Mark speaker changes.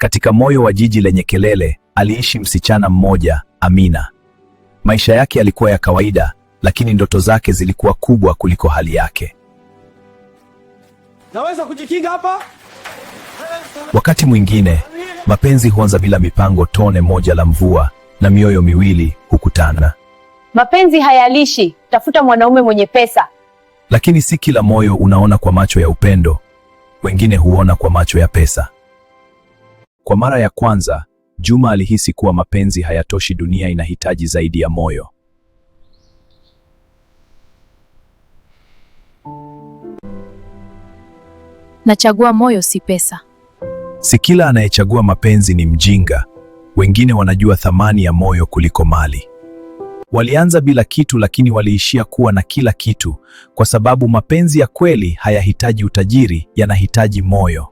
Speaker 1: Katika moyo wa jiji lenye kelele, aliishi msichana mmoja, Amina. Maisha yake yalikuwa ya kawaida, lakini ndoto zake zilikuwa kubwa kuliko hali yake.
Speaker 2: Naweza kujikinga hapa?
Speaker 1: Wakati mwingine, mapenzi huanza bila mipango. Tone moja la mvua na mioyo miwili hukutana.
Speaker 3: Mapenzi hayalishi, tafuta mwanaume mwenye pesa.
Speaker 1: Lakini si kila moyo unaona kwa macho ya upendo. Wengine huona kwa macho ya pesa. Kwa mara ya kwanza, Juma alihisi kuwa mapenzi hayatoshi, dunia inahitaji zaidi ya moyo.
Speaker 4: Nachagua moyo, si pesa.
Speaker 1: Si kila anayechagua mapenzi ni mjinga. Wengine wanajua thamani ya moyo kuliko mali. Walianza bila kitu, lakini waliishia kuwa na kila kitu, kwa sababu mapenzi ya kweli hayahitaji utajiri, yanahitaji moyo.